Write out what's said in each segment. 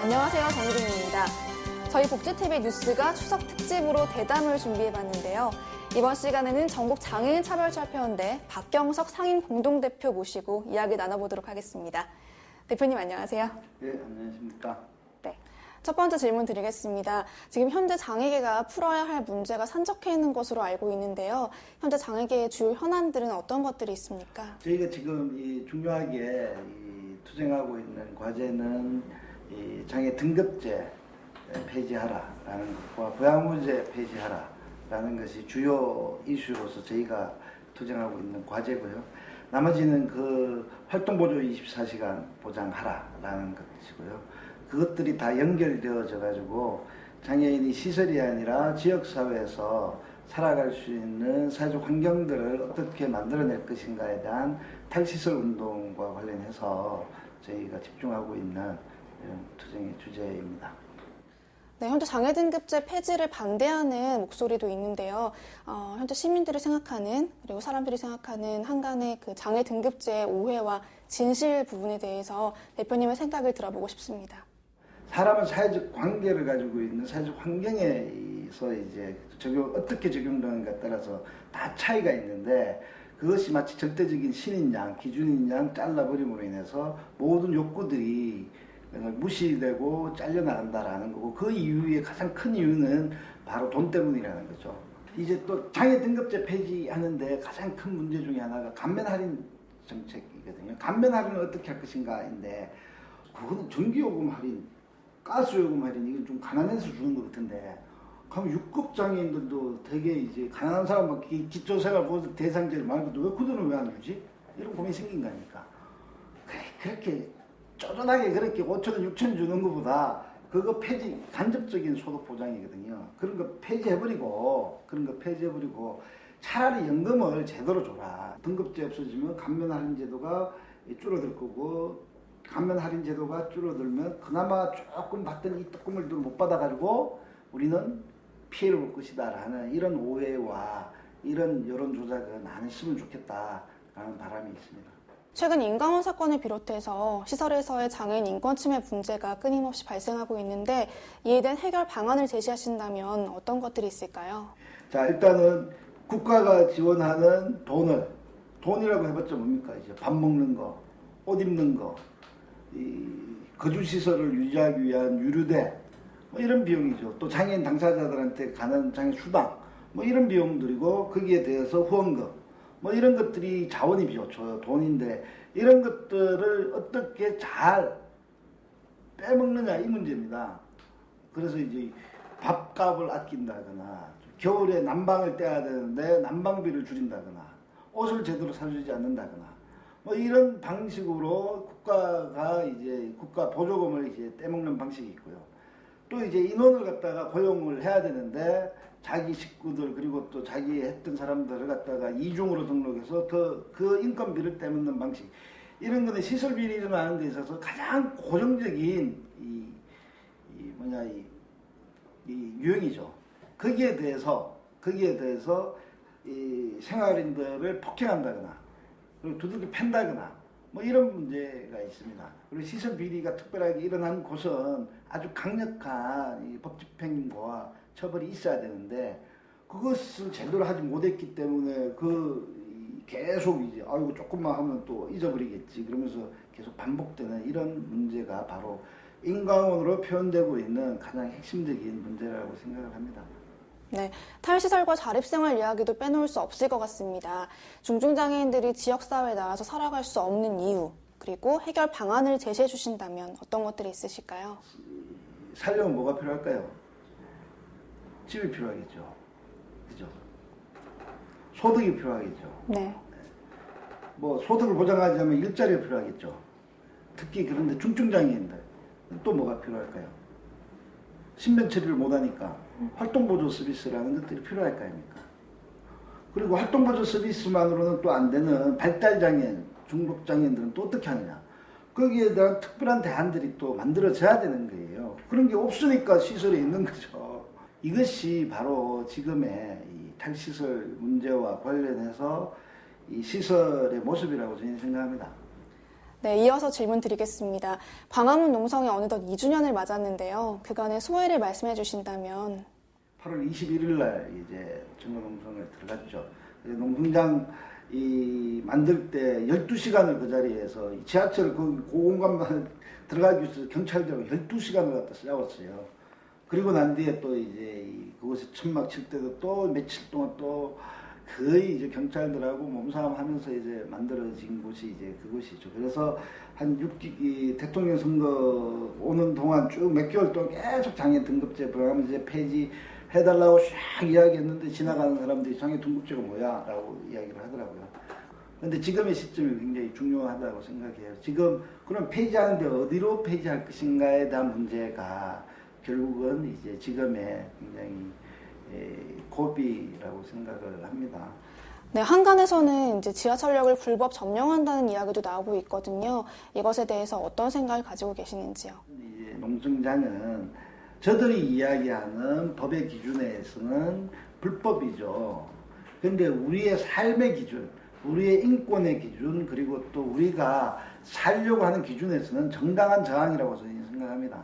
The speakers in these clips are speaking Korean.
안녕하세요. 정유진입니다. 저희 복지TV 뉴스가 추석 특집으로 대담을 준비해봤는데요. 이번 시간에는 전국 장애인 차별철폐연대 박경석 상임 공동대표 모시고 이야기 나눠보도록 하겠습니다. 대표님 안녕하세요. 네, 안녕하십니까. 네, 첫 번째 질문 드리겠습니다. 지금 현재 장애계가 풀어야 할 문제가 산적해 있는 것으로 알고 있는데요. 현재 장애계의 주요 현안들은 어떤 것들이 있습니까? 저희가 지금 중요하게 투쟁하고 있는 과제는 장애 등급제 폐지하라라는 것과 부양무제 폐지하라라는 것이 주요 이슈로서 저희가 투쟁하고 있는 과제고요. 나머지는 그 활동보조 24시간 보장하라라는 것이고요. 그것들이 다 연결되어져 가지고 장애인이 시설이 아니라 지역사회에서 살아갈 수 있는 사회적 환경들을 어떻게 만들어낼 것인가에 대한 탈시설 운동과 관련해서 저희가 집중하고 있는 이런 투쟁의 주제입니다. 네, 현재 장애 등급제 폐지를 반대하는 목소리도 있는데요. 현재 시민들이 생각하는 그리고 사람들이 생각하는 한간의 그 장애 등급제의 오해와 진실 부분에 대해서 대표님의 생각을 들어보고 싶습니다. 사람은 사회적 관계를 가지고 있는 사회적 환경에서 이제 어떻게 적용되는가에 따라서 다 차이가 있는데 그것이 마치 절대적인 신인 양, 기준인 양 잘라버림으로 인해서 모든 욕구들이 무시되고 잘려나간다라는 거고 그 이유의 가장 큰 이유는 바로 돈 때문이라는 거죠. 이제 또 장애 등급제 폐지하는데 가장 큰 문제 중에 하나가 감면 할인 정책이거든요. 감면 할인을 어떻게 할 것인가인데 그거는 전기요금 할인, 가스요금 할인 이건 좀 가난해서 주는 것 같은데 그럼 6급 장애인들도 되게 이제 가난한 사람 막 기초생활보호 대상자들 말고도 왜 그들은 왜 안 주지? 이런 고민이 생긴 거 아닙니까? 그렇게 쪼잔하게 그렇게 5,000원, 6,000원 주는 것보다 그거 폐지, 간접적인 소득 보장이거든요. 그런 거 폐지해버리고 차라리 연금을 제대로 줘라. 등급제 없어지면 감면 할인 제도가 줄어들 거고 감면 할인 제도가 줄어들면 그나마 조금 받던 이 조금을 못 받아가지고 우리는 피해를 볼 것이다 라는 이런 오해와 이런 여론 조작은 안 했으면 좋겠다라는 바람이 있습니다. 최근 인강원 사건을 비롯해서 시설에서의 장애인 인권 침해 문제가 끊임없이 발생하고 있는데 이에 대한 해결 방안을 제시하신다면 어떤 것들이 있을까요? 자, 일단은 국가가 지원하는 돈이라고 해봤자 뭡니까? 이제 밥 먹는 거, 옷 입는 거, 거주시설을 유지하기 위한 유류대, 뭐 이런 비용이죠. 또 장애인 당사자들한테 가는 장애 수당, 뭐 이런 비용들이고 거기에 대해서 후원금, 뭐 이런 것들이 자원이죠. 돈인데 이런 것들을 어떻게 잘 빼먹느냐 이 문제입니다. 그래서 이제 밥값을 아낀다거나 겨울에 난방을 떼야 되는데 난방비를 줄인다거나 옷을 제대로 사주지 않는다거나 뭐 이런 방식으로 국가 보조금을 이제 떼먹는 방식이 있고요. 또 이제 인원을 갖다가 고용을 해야 되는데 자기 식구들 그리고 또 자기 했던 사람들을 갖다가 이중으로 등록해서 그 인건비를 떼먹는 방식 이런 거는 시설 비리를 하는 데 있어서 가장 고정적인 이 유형이죠. 거기에 대해서 이 생활인들을 폭행한다거나 그리고 두들겨 팬다거나 뭐 이런 문제가 있습니다. 그리고 시설 비리가 특별하게 일어난 곳은 아주 강력한 이 법 집행과 처벌이 있어야 되는데 그것을 제대로 하지 못했기 때문에 계속 이제 아이고 조금만 하면 또 잊어버리겠지 그러면서 계속 반복되는 이런 문제가 바로 인강원으로 표현되고 있는 가장 핵심적인 문제라고 생각을 합니다. 네, 탈시설과 자립생활 이야기도 빼놓을 수 없을 것 같습니다. 중증장애인들이 지역사회에 나와서 살아갈 수 없는 이유, 그리고 해결 방안을 제시해 주신다면 어떤 것들이 있으실까요? 살려면 뭐가 필요할까요? 집이 필요하겠죠. 그죠? 소득이 필요하겠죠. 네. 뭐 소득을 보장하자면 일자리가 필요하겠죠. 특히 그런데 중증장애인들 또 뭐가 필요할까요? 신변 처리를 못하니까 활동보조 서비스라는 것들이 필요할 거 아닙니까? 그리고 활동보조 서비스만으로는 또 안 되는 발달장애인, 중독장애인들은 또 어떻게 하느냐? 거기에 대한 특별한 대안들이 또 만들어져야 되는 거예요. 그런 게 없으니까 시설에 있는 거죠. 이것이 바로 지금의 이 탈시설 문제와 관련해서 이 시설의 모습이라고 저는 생각합니다. 네, 이어서 질문 드리겠습니다. 광화문 농성이 어느덧 2주년을 맞았는데요. 그간의 소회를 말씀해 주신다면. 8월 21일 날 이제 정거농성을 들어갔죠. 농성장 만들 때 12시간을 그 자리에서 지하철 그 공간만 들어가기 위해서 경찰들하고 12시간을 갖다 싸웠어요. 그리고 난 뒤에 또 이제 그곳에 천막 칠 때도 또 며칠 동안 또 거의 이제 경찰들하고 몸싸움 하면서 이제 만들어진 곳이 이제 그곳이죠. 그래서 한 6기 대통령 선거 오는 동안 쭉 몇 개월 동안 계속 장애 등급제 program을 이제 폐지해달라고 쫙 이야기했는데 지나가는 사람들이 장애 등급제가 뭐야? 라고 이야기를 하더라고요. 근데 지금의 시점이 굉장히 중요하다고 생각해요. 지금 그럼 폐지하는데 어디로 폐지할 것인가에 대한 문제가 결국은 이제 지금의 굉장히 고비라고 생각을 합니다. 네, 한간에서는 이제 지하철역을 불법 점령한다는 이야기도 나오고 있거든요. 이것에 대해서 어떤 생각을 가지고 계시는지요? 이제 농성장은 저들이 이야기하는 법의 기준에서는 불법이죠. 그런데 우리의 삶의 기준, 우리의 인권의 기준, 그리고 또 우리가 살려고 하는 기준에서는 정당한 저항이라고 저는 생각합니다.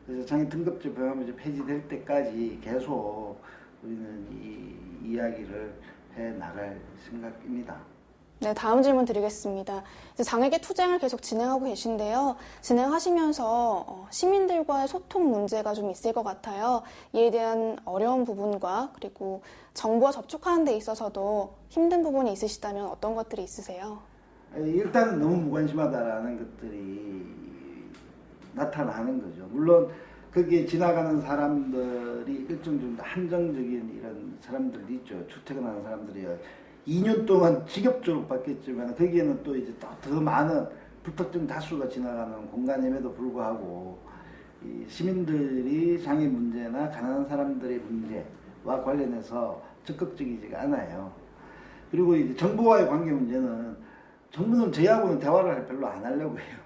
그래서 장애 등급제 program이 폐지될 때까지 계속 우리는 이 이야기를 해 나갈 생각입니다. 네, 다음 질문 드리겠습니다. 이제 장애계 투쟁을 계속 진행하고 계신데요. 진행하시면서 시민들과의 소통 문제가 좀 있을 것 같아요. 이에 대한 어려운 부분과 그리고 정부와 접촉하는 데 있어서도 힘든 부분이 있으시다면 어떤 것들이 있으세요? 일단은 너무 무관심하다라는 것들이 나타나는 거죠. 물론 거기에 지나가는 사람들이 일정 정도 한정적인 이런 사람들이 있죠. 출퇴근하는 사람들이요. 2년 동안 지겹도록 바뀌었지만 거기에는 또 이제 더 많은 불특정 다수가 지나가는 공간임에도 불구하고 이 시민들이 장애 문제나 가난한 사람들의 문제와 관련해서 적극적이지가 않아요. 그리고 이제 정부와의 관계 문제는 정부는 저희하고는 대화를 별로 안 하려고 해요.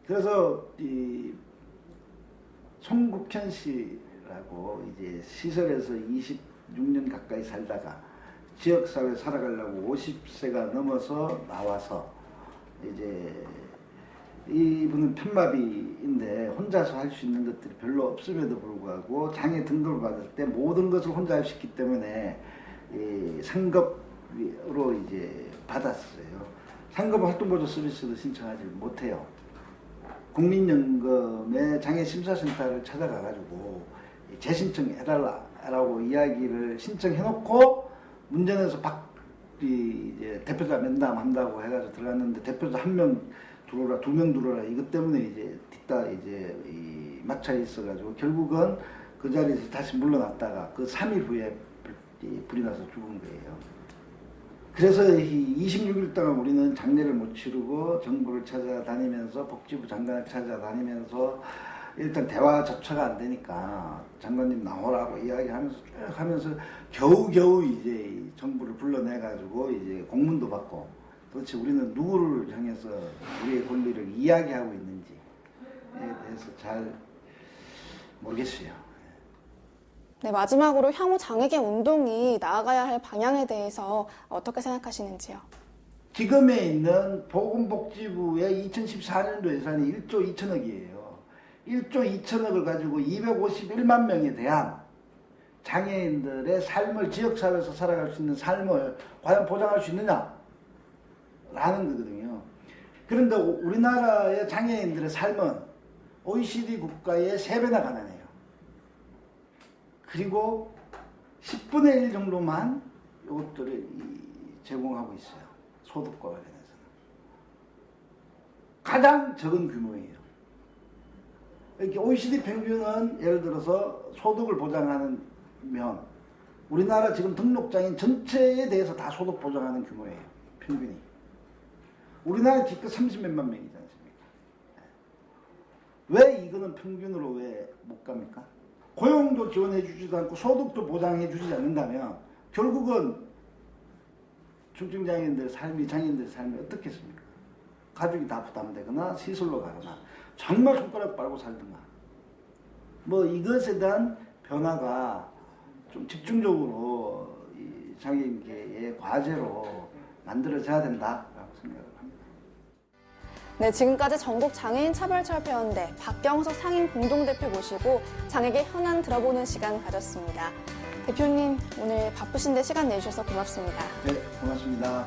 그래서 이 송국현 씨라고 이제 시설에서 26년 가까이 살다가 지역사회 살아가려고 50세가 넘어서 나와서 이제 이분은 편마비인데 혼자서 할 수 있는 것들이 별로 없음에도 불구하고 장애 등급을 받을 때 모든 것을 혼자 할 수 있기 때문에 상급으로 이제 받았어요. 상급 활동보조 서비스도 신청하지 못해요. 국민연금의 장애심사센터를 찾아가가지고 재신청 해달라고 이야기를 신청해놓고 문제내서 이제 대표자 면담한다고 해가지고 들어갔는데 대표자 한 명 들어오라, 2명 들어오라 이것 때문에 이제 뒤따 이제 막차 있어가지고 결국은 그 자리에서 다시 물러났다가 그 3일 후에 불이 나서 죽은 거예요. 그래서 26일 동안 우리는 장례를 못 치르고 정부를 찾아다니면서 복지부 장관을 찾아다니면서 일단 대화 접차가 안 되니까 장관님 나오라고 이야기하면서 쭉 하면서 겨우겨우 이제 정부를 불러내가지고 이제 공문도 받고 도대체 우리는 누구를 향해서 우리의 권리를 이야기하고 있는지에 대해서 잘 모르겠어요. 네, 마지막으로 향후 장애계 운동이 나아가야 할 방향에 대해서 어떻게 생각하시는지요? 지금에 있는 보건복지부의 2014년도 예산이 1조 2천억이에요. 1조 2천억을 가지고 251만 명에 대한 장애인들의 삶을 지역사회에서 살아갈 수 있는 삶을 과연 보장할 수 있느냐? 라는 거거든요. 그런데 우리나라의 장애인들의 삶은 OECD 국가의 3배나 가난해요. 그리고 10분의 1 정도만 이것들을 제공하고 있어요. 소득과 관련해서는. 가장 적은 규모예요. 이렇게 OECD 평균은 예를 들어서 소득을 보장하는 면 우리나라 지금 등록장애인 전체에 대해서 다 소득 보장하는 규모예요. 평균이. 우리나라 기껏 30몇만 명이지 않습니까? 왜 이거는 평균으로 왜 못 갑니까? 고용도 지원해 주지도 않고 소득도 보장해 주지 않는다면 결국은 중증장애인들 삶이 장애인들 삶이 어떻겠습니까? 가족이 다 부담되거나 시설로 가거나 정말 손가락 빨고 살든가 뭐 이것에 대한 변화가 좀 집중적으로 이 장애인계의 과제로 만들어져야 된다라고 생각을 합니다. 네, 지금까지 전국 장애인 차별철폐연대 박경석 상임 공동대표 모시고 장애계 현안 들어보는 시간 가졌습니다. 대표님, 오늘 바쁘신데 시간 내주셔서 고맙습니다. 네, 고맙습니다.